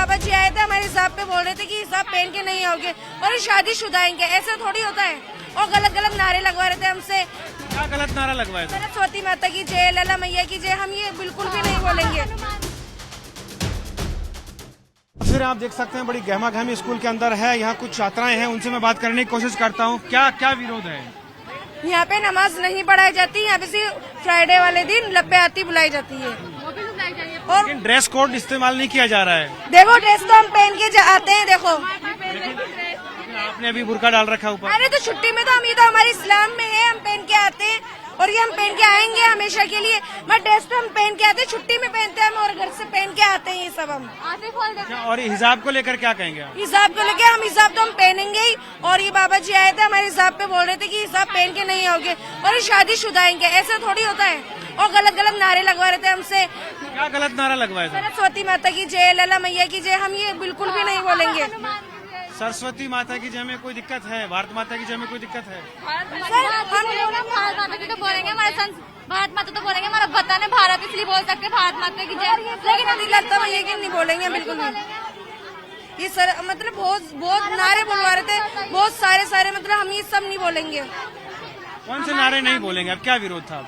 बाबा जी आए थे हमारे हिसाब पे बोल रहे थे कि हिसाब पहन के नहीं आओगे और ये शादीशुदा आएंगे, ऐसा थोड़ी होता है। और गलत गलत नारे लगवा रहे थे हमसे। क्या गलत नारा लगवाया था? सरस्वती माता की जय, लला मैया की जय, हम ये बिल्कुल भी नहीं बोलेंगे। फिर आप देख सकते हैं बड़ी गहमा गहमी स्कूल के अंदर है। यहाँ कुछ छात्राएं हैं, उनसे मैं बात करने की कोशिश करता हूँ। क्या क्या विरोध है? यहाँ पे नमाज नहीं पढ़ाई जाती, यहाँ पे सिर्फ फ्राइडे वाले दिन लब्बे आती बुलाई जाती है। और लेकिन ड्रेस कोड इस्तेमाल नहीं किया जा रहा है। देखो ड्रेस तो हम पहन के आते हैं, देखो आपने अभी बुर्का डाल रखा है ऊपर। अरे तो छुट्टी में तो हम, ये तो हमारे इस्लाम में है, हम पहन के आते हैं और ये हम पहन के आएंगे हमेशा के लिए। मैं ड्रेस तो हम पहन के आते हैं, छुट्टी में पहनते हैं हम और घर से पहन के आते हैं ये सब हम। और हिजाब को लेकर क्या कहेंगे आप? हिजाब को लेके हम हिजाब तो हम पहनेंगे ही। और ये बाबा जी आए थे हमारे हिसाब पे बोल रहे थे कि हिजाब पहन के नहीं आओगे और ये शादीशुदा आएंगे, ऐसा थोड़ी होता है। और गलत गलत नारे लगवा रहे थे हमसे। क्या गलत नारा लगवाया था? सरस्वती माता की जय, लला मैया की जय, हम ये बिल्कुल भी नहीं बोलेंगे। सरस्वती माता की जय में कोई दिक्कत है? भारत माता की जय में कोई दिक्कत है? भारत माता की तो बोलेंगे, हमारे भारत माता तो बोलेंगे, हमारा पता नहीं भारत इसलिए बोल सकते भारत माता की जय, लेकिन नहीं लगता भैया कि नहीं बोलेंगे बिल्कुल नहीं। ये सर मतलब बहुत नारे बुलवा रहे थे, बहुत सारे मतलब हम ये सब नहीं बोलेंगे। कौन से नारे नहीं बोलेंगे? अब क्या विरोध था?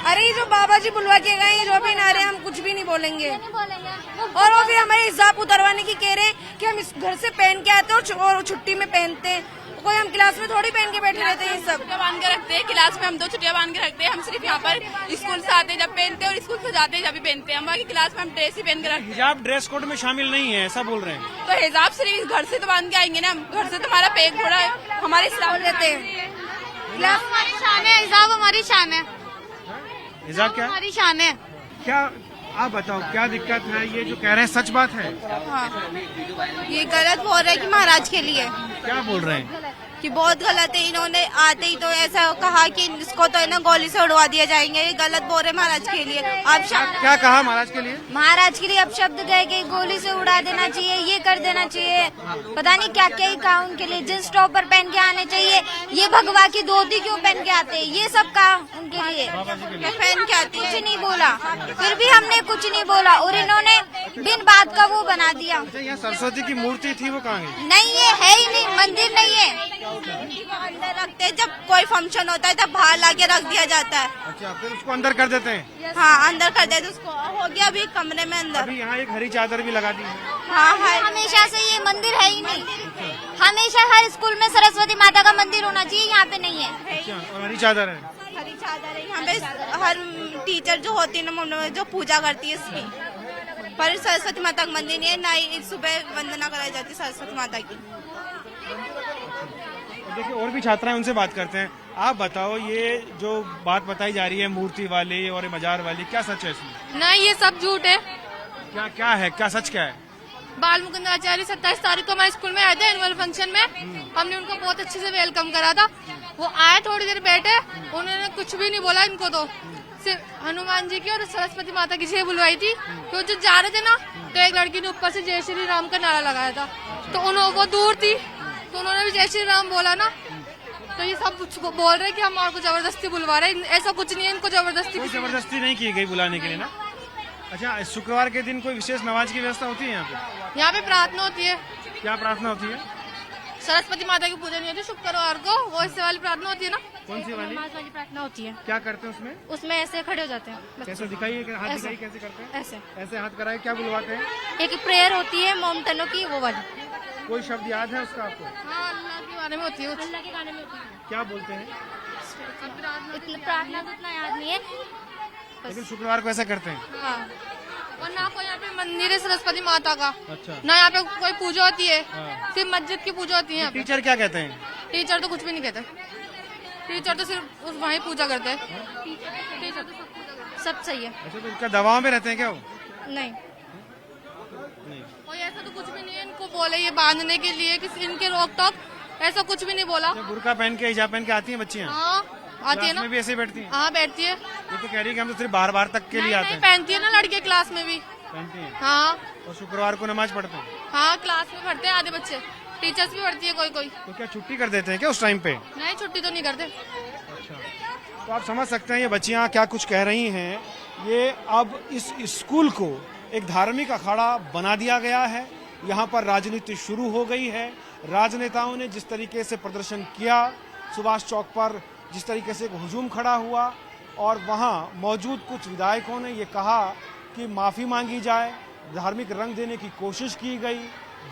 अरे ये जो बाबा जी बुलवा के गए, जो भी नारे, हम कुछ भी नहीं बोलेंगे। और वो फिर हमारे हिजाब उतरवाने की कह रहे हैं कि हम इस घर से पहन के आते हैं और छुट्टी में पहनते हैं। कोई हम क्लास में थोड़ी पहन के बैठे रहते हैं। ये सब बांध के रखते हैं, क्लास में हम 2 छुट्टियां बांध के रखते हैं। हम सिर्फ यहाँ पर स्कूल से आते जब पहनते हैं और स्कूल से जाते जब भी पहनते हैं। हम बाकी क्लास में हम ड्रेस ही पहन के रखते हैं। हिजाब ड्रेस कोड में शामिल नहीं है, ऐसा बोल रहे हैं। तो हिजाब सिर्फ घर से तो बांध के आएंगे ना, घर से तो हमारा पेट थोड़ा है, हमारे इस्लाम रहते हैं। क्लास हमारी शान है, हिजाब हमारी शान है, हिजाब क्या हमारी शान है। क्या आप बताओ क्या दिक्कत है? ये जो कह रहे हैं सच बात है? हाँ, ये गलत बोल रहे हैं कि महाराज के लिए, क्या बोल रहे हैं? कि बहुत गलत है। इन्होंने आते ही तो ऐसा कहा कि इसको तो ना गोली से उड़वा दिया जाएंगे, ये गलत बोल रहे हैं महाराज के लिए। आप क्या कहा महाराज के लिए? महाराज के लिए अब शब्द गए कि गोली से उड़ा देना चाहिए, ये कर देना चाहिए, पता नहीं क्या क्या ही कहा उनके लिए। जींस टॉपर पहन के आने चाहिए, ये भगवा की धोती क्यों पहन के आते हैं, ये सब कहा उनके लिए पहन के आती। कुछ नहीं बोला, फिर भी हमने कुछ नहीं बोला और इन्होंने बिन बात का वो बना दिया। यहाँ सरस्वती की मूर्ति थी, वो कहाँ है? नहीं, ये है ही नहीं, मंदिर नहीं है। अंदर रखते हैं, जब कोई फंक्शन होता है तब बाहर लाके रख दिया जाता है। अच्छा, फिर उसको अंदर कर देते हैं? हाँ, अंदर कर देते उसको। हो गया अभी कमरे में अंदर। अभी यहाँ एक हरी चादर भी लगा दी है। हाँ है, हमेशा से ये मंदिर है ही नहीं। हमेशा हर स्कूल में सरस्वती माता का मंदिर होना चाहिए, यहाँ पे नहीं है। अच्छा, और हरी चादर है? हरी चादर है यहाँ पे। हर टीचर जो होती है ना, जो पूजा करती है इसकी, पर सरस्वती माता का मंदिर नहीं है। ना ही सुबह वंदना कराई जाती है सरस्वती माता की। देखिए और भी छात्राएं, उनसे बात करते हैं। आप बताओ, ये जो बात बताई जा रही है मूर्ति वाली और मजार वाली, क्या सच है इसमें? नहीं, ये सब झूठ है। क्या क्या है, क्या सच क्या है? बाल मुकुंद आचार्य 27 तारीख को हमारे स्कूल में आए थे एनुअल फंक्शन में। हमने उनको बहुत अच्छे से वेलकम करा था। वो आए, थोड़ी देर बैठे, उन्होंने कुछ भी नहीं बोला। इनको तो सिर्फ हनुमान जी की और सरस्वती माता की जय बुलवाई थी। तो जो जा रहे थे ना, तो एक लड़की ने ऊपर से जय श्री राम का नारा लगाया था, तो वो दूर थी, तो उन्होंने भी जय श्री राम बोला ना। तो ये सब कुछ बोल रहे हैं कि हम और को जबरदस्ती बुलवा रहे हैं। ऐसा कुछ नहीं है, इनको जबरदस्ती नहीं की गई बुलाने के लिए ना। अच्छा, शुक्रवार के दिन कोई विशेष नमाज की व्यवस्था होती है यहाँ पे? यहाँ पे प्रार्थना होती है। क्या प्रार्थना होती है? सरस्वती माता की पूजा नहीं होती शुक्रवार को, वो इससे वाली प्रार्थना होती है ना। कौन सी वाली? नमाज वाली प्रार्थना होती है। क्या करते हैं उसमें? उसमें ऐसे खड़े हो जाते हैं। कैसे दिखाइए, हाथ ऐसे। दिखाइए कैसे करते हैं? ऐसे ऐसे हाथ कराए, क्या बुलवाते हैं? एक प्रेयर होती है मोमतनों की, वो वाली। कोई शब्द याद है उसका आपको? हाँ, अल्लाह के बारे में होती है। अल्लाह के गाने में होती है। क्या बोलते हैं? प्रार्थना तो इतना याद नहीं है, लेकिन शुक्रवार को ऐसा करते हैं। हाँ। और ना कोई यहाँ पे मंदिर है सरस्वती माता का, अच्छा, ना यहाँ पे कोई पूजा होती है। हाँ। सिर्फ मस्जिद की पूजा होती है यहाँ पे। टीचर क्या कहते हैं? टीचर तो कुछ भी नहीं कहते। टीचर तो सिर्फ वहीं पूजा करते हैं। टीचर तो सब सही है। अच्छा, तो उनका दबाव में रहते हैं क्या वो? नहीं, नहीं। और ऐसा तो कुछ भी नहीं है। इनको बोले ये बांधने के लिए, किसी इनके रोक टोक, ऐसा कुछ भी नहीं बोला। बुर्का पहन के, हिजाब पहन के आती हैं बच्चियाँ? हाँ, आती है ना। में भी ऐसे बैठती हैं? हाँ, बैठती है। ये तो कह रही है कि हम तो सिर्फ बार तक के लिए आते हैं। पहनती है ना लड़के, क्लास में भी पहनती हैं। हाँ। और शुक्रवार को नमाज पढ़ते हैं? हाँ, क्लास में पढ़ते हैं आधे बच्चे, टीचर्स भी पढ़ती है कोई कोई। तो क्या छुट्टी कर देते हैं क्या उस टाइम पे? नहीं, छुट्टी तो नहीं करते। अच्छा, तो आप समझ सकते हैं ये बच्चियां क्या कुछ कह रही हैं। ये अब इस स्कूल को एक धार्मिक अखाड़ा बना दिया गया है। यहाँ पर राजनीति शुरू हो गई है। राजनेताओं ने जिस तरीके से प्रदर्शन किया, सुभाष चौक पर जिस तरीके से एक हुजूम खड़ा हुआ और वहाँ मौजूद कुछ विधायकों ने ये कहा कि माफ़ी मांगी जाए, धार्मिक रंग देने की कोशिश की गई,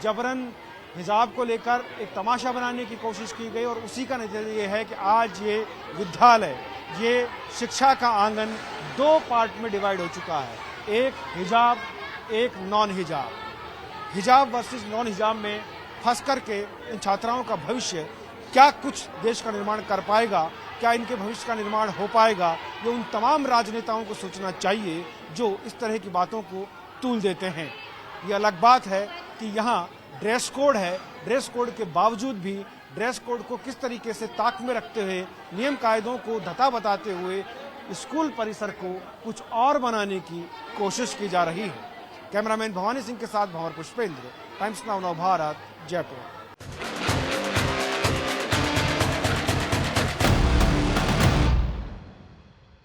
जबरन हिजाब को लेकर एक तमाशा बनाने की कोशिश की गई और उसी का नतीजा ये है कि आज ये विद्यालय, ये शिक्षा का आंगन दो पार्ट में डिवाइड हो चुका है, एक हिजाब, एक नॉन हिजाब। हिजाब वर्सेस नॉन हिजाब में फंस करके इन छात्राओं का भविष्य क्या कुछ देश का निर्माण कर पाएगा, क्या इनके भविष्य का निर्माण हो पाएगा, ये उन तमाम राजनेताओं को सोचना चाहिए जो इस तरह की बातों को तूल देते हैं। ये अलग बात है कि यहाँ ड्रेस कोड है, ड्रेस कोड के बावजूद भी ड्रेस कोड को किस तरीके से ताक में रखते हुए, नियम कायदों को धता बताते हुए स्कूल परिसर को कुछ और बनाने की कोशिश की जा रही है। कैमरामैन भवानी सिंह के साथ भंवर पुष्पेंद्र, टाइम्स नाउ नव भारत, जयपुर।